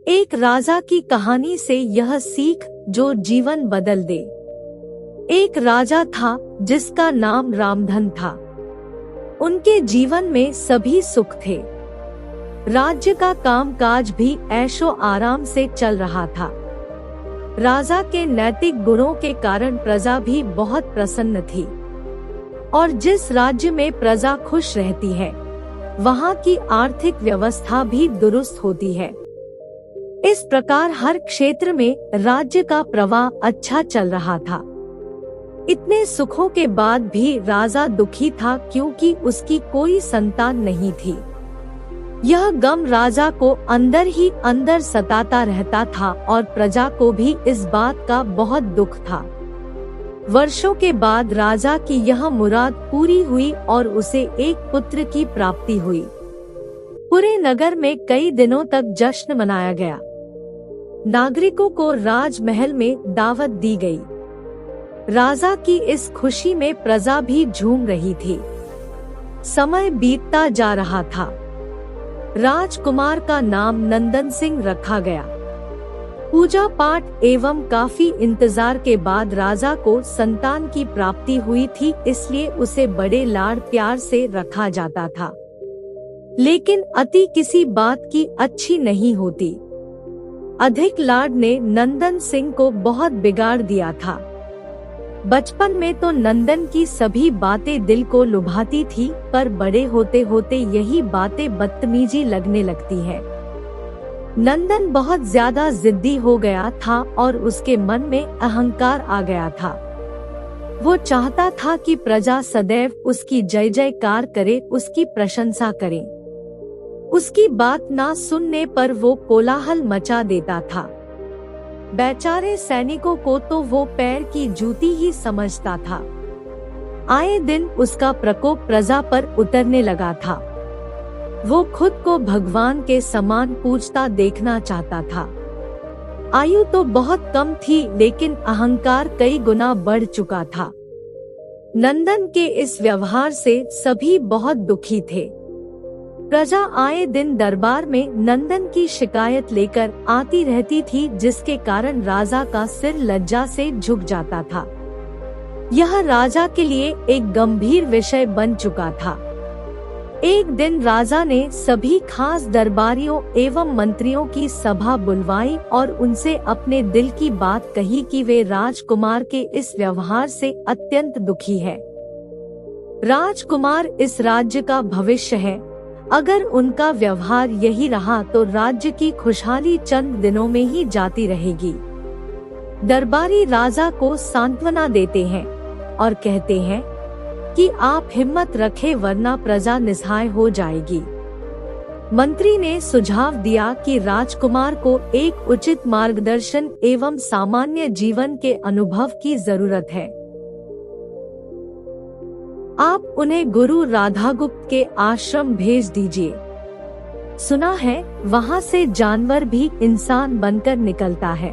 एक राजा की कहानी से यह सीख जो जीवन बदल दे। एक राजा था जिसका नाम रामधन था। उनके जीवन में सभी सुख थे। राज्य का कामकाज भी ऐशो आराम से चल रहा था। राजा के नैतिक गुणों के कारण प्रजा भी बहुत प्रसन्न थी और जिस राज्य में प्रजा खुश रहती है वहाँ की आर्थिक व्यवस्था भी दुरुस्त होती है। इस प्रकार हर क्षेत्र में राज्य का प्रवाह अच्छा चल रहा था। इतने सुखों के बाद भी राजा दुखी था क्योंकि उसकी कोई संतान नहीं थी। यह गम राजा को अंदर ही अंदर सताता रहता था और प्रजा को भी इस बात का बहुत दुख था। वर्षों के बाद राजा की यह मुराद पूरी हुई और उसे एक पुत्र की प्राप्ति हुई। पूरे नगर में कई दिनों तक जश्न मनाया गया। नागरिकों को राजमहल में दावत दी गई। राजा की इस खुशी में प्रजा भी झूम रही थी। समय बीतता जा रहा था। राजकुमार का नाम नंदन सिंह रखा गया। पूजा पाठ एवं काफी इंतजार के बाद राजा को संतान की प्राप्ति हुई थी, इसलिए उसे बड़े लाड प्यार से रखा जाता था। लेकिन अति किसी बात की अच्छी नहीं होती। अधिक लाड ने नंदन सिंह को बहुत बिगाड़ दिया था। बचपन में तो नंदन की सभी बातें दिल को लुभाती थी, पर बड़े होते होते यही बातें बदतमीजी लगने लगती है। नंदन बहुत ज्यादा जिद्दी हो गया था और उसके मन में अहंकार आ गया था। वो चाहता था कि प्रजा सदैव उसकी जय जयकार करे, उसकी प्रशंसा करे। उसकी बात ना सुनने पर वो कोलाहल मचा देता था। बेचारे सैनिकों को तो वो पैर की जूती ही समझता था। आए दिन उसका प्रकोप प्रजा पर उतरने लगा था। वो खुद को भगवान के समान पूजता देखना चाहता था। आयु तो बहुत कम थी लेकिन अहंकार कई गुना बढ़ चुका था। नंदन के इस व्यवहार से सभी बहुत दुखी थे। प्रजा आए दिन दरबार में नंदन की शिकायत लेकर आती रहती थी, जिसके कारण राजा का सिर लज्जा से झुक जाता था। यह राजा के लिए एक गंभीर विषय बन चुका था। एक दिन राजा ने सभी खास दरबारियों एवं मंत्रियों की सभा बुलवाई और उनसे अपने दिल की बात कही कि वे राजकुमार के इस व्यवहार से अत्यंत दुखी है। राजकुमार इस राज्य का भविष्य है। अगर उनका व्यवहार यही रहा तो राज्य की खुशहाली चंद दिनों में ही जाती रहेगी। दरबारी राजा को सांत्वना देते हैं और कहते हैं कि आप हिम्मत रखें वरना प्रजा निसहाय हो जाएगी। मंत्री ने सुझाव दिया कि राजकुमार को एक उचित मार्गदर्शन एवं सामान्य जीवन के अनुभव की जरूरत है। आप उन्हें गुरु राधागुप्त के आश्रम भेज दीजिए। सुना है वहाँ से जानवर भी इंसान बनकर निकलता है।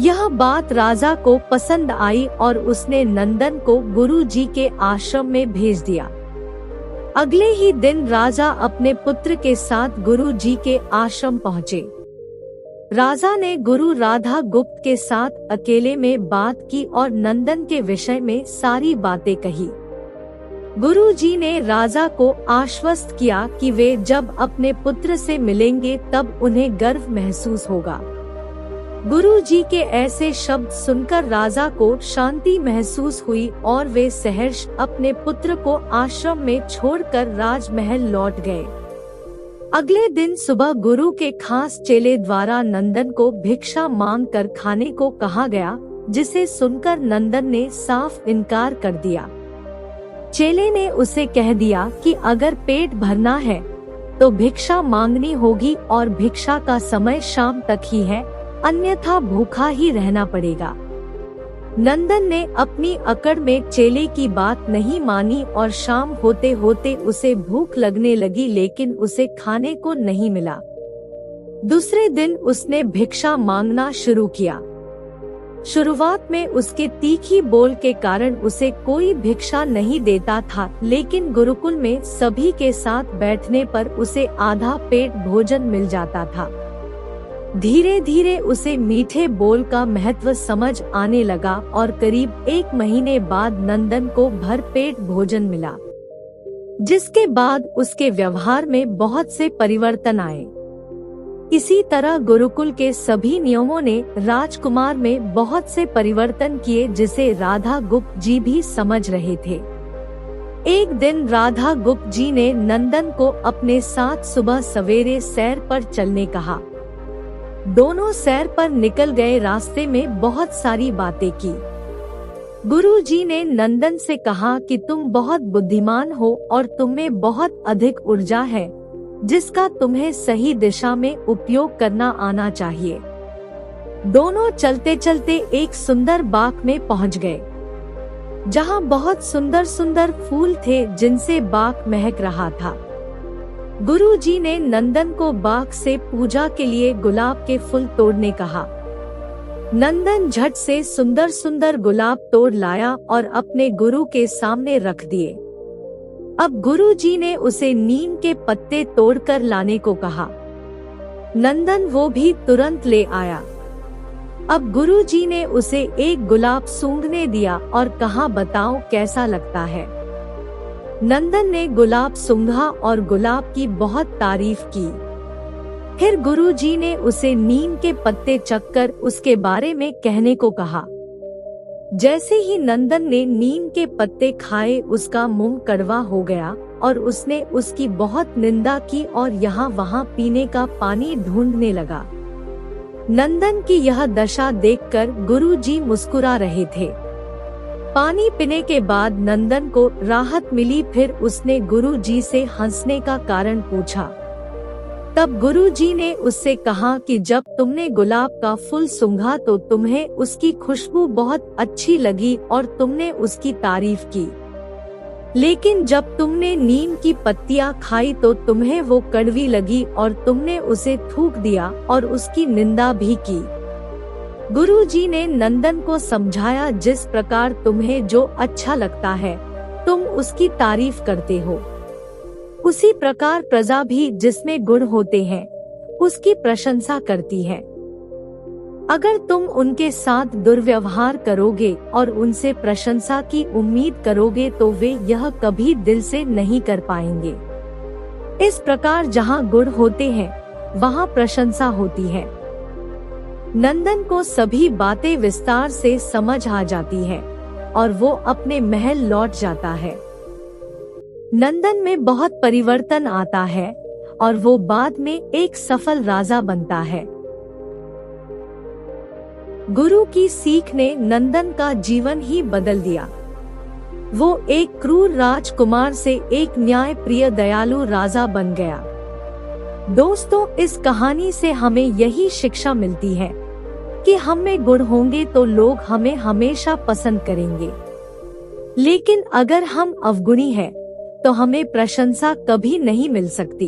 यह बात राजा को पसंद आई और उसने नंदन को गुरु जी के आश्रम में भेज दिया। अगले ही दिन राजा अपने पुत्र के साथ गुरु जी के आश्रम पहुँचे। राजा ने गुरु राधागुप्त के साथ अकेले में बात की और नंदन के विषय में सारी बातें कही। गुरु जी ने राजा को आश्वस्त किया कि वे जब अपने पुत्र से मिलेंगे तब उन्हें गर्व महसूस होगा। गुरु जी के ऐसे शब्द सुनकर राजा को शांति महसूस हुई और वे सहर्ष अपने पुत्र को आश्रम में छोड़कर राजमहल लौट गए। अगले दिन सुबह गुरु के खास चेले द्वारा नंदन को भिक्षा मांग कर खाने को कहा गया, जिसे सुनकर नंदन ने साफ इनकार कर दिया। चेले ने उसे कह दिया कि अगर पेट भरना है तो भिक्षा मांगनी होगी और भिक्षा का समय शाम तक ही है, अन्यथा भूखा ही रहना पड़ेगा। नंदन ने अपनी अकड़ में चेले की बात नहीं मानी और शाम होते होते उसे भूख लगने लगी, लेकिन उसे खाने को नहीं मिला। दूसरे दिन उसने भिक्षा मांगना शुरू किया। शुरुआत में उसके तीखी बोल के कारण उसे कोई भिक्षा नहीं देता था, लेकिन गुरुकुल में सभी के साथ बैठने पर उसे आधा पेट भोजन मिल जाता था। धीरे धीरे उसे मीठे बोल का महत्व समझ आने लगा और करीब 1 महीने बाद नंदन को भरपेट भोजन मिला, जिसके बाद उसके व्यवहार में बहुत से परिवर्तन आए। इसी तरह गुरुकुल के सभी नियमों ने राजकुमार में बहुत से परिवर्तन किए, जिसे राधा गुप्त जी भी समझ रहे थे। एक दिन राधा गुप्त जी ने नंदन को अपने साथ सुबह सवेरे सैर पर चलने कहा। दोनों सैर पर निकल गए। रास्ते में बहुत सारी बातें की। गुरुजी ने नंदन से कहा कि तुम बहुत बुद्धिमान हो और तुम्हें बहुत अधिक ऊर्जा है, जिसका तुम्हें सही दिशा में उपयोग करना आना चाहिए। दोनों चलते चलते एक सुंदर बाग में पहुंच गए, जहां बहुत सुंदर सुंदर फूल थे, जिनसे बाग महक रहा था। गुरुजी ने नंदन को बाग से पूजा के लिए गुलाब के फूल तोड़ने कहा। नंदन झट से सुंदर सुंदर गुलाब तोड़ लाया और अपने गुरु के सामने रख दिए। अब गुरुजी ने उसे नीम के पत्ते तोड़कर लाने को कहा। नंदन वो भी तुरंत ले आया। अब गुरुजी ने उसे एक गुलाब सूंघने दिया और कहा, बताओ कैसा लगता है। नंदन ने गुलाब सूंघा और गुलाब की बहुत तारीफ की। फिर गुरुजी ने उसे नीम के पत्ते चखकर उसके बारे में कहने को कहा। जैसे ही नंदन ने नीम के पत्ते खाए, उसका मुंह कड़वा हो गया और उसने उसकी बहुत निंदा की और यहाँ वहाँ पीने का पानी ढूंढने लगा। नंदन की यह दशा देखकर गुरुजी मुस्कुरा रहे थे। पानी पीने के बाद नंदन को राहत मिली। फिर उसने गुरुजी से हंसने का कारण पूछा। तब गुरुजी ने उससे कहा कि जब तुमने गुलाब का फूल सूंघा तो तुम्हें उसकी खुशबू बहुत अच्छी लगी और तुमने उसकी तारीफ की, लेकिन जब तुमने नीम की पत्तियां खाई तो तुम्हें वो कड़वी लगी और तुमने उसे थूक दिया और उसकी निंदा भी की। गुरुजी ने नंदन को समझाया, जिस प्रकार तुम्हें जो अच्छा लगता है तुम उसकी तारीफ करते हो, उसी प्रकार प्रजा भी जिसमें गुण होते हैं उसकी प्रशंसा करती है। अगर तुम उनके साथ दुर्व्यवहार करोगे और उनसे प्रशंसा की उम्मीद करोगे तो वे यह कभी दिल से नहीं कर पाएंगे। इस प्रकार जहाँ गुण होते हैं वहाँ प्रशंसा होती है। नंदन को सभी बातें विस्तार से समझ आ जाती है और वो अपने महल लौट जाता है। नंदन में बहुत परिवर्तन आता है और वो बाद में एक सफल राजा बनता है। गुरु की सीख ने नंदन का जीवन ही बदल दिया। वो एक क्रूर राजकुमार से एक न्याय प्रिय दयालु राजा बन गया। दोस्तों, इस कहानी से हमें यही शिक्षा मिलती है कि हम में गुण होंगे तो लोग हमें हमेशा पसंद करेंगे, लेकिन अगर हम अवगुणी हैं तो हमें प्रशंसा कभी नहीं मिल सकती।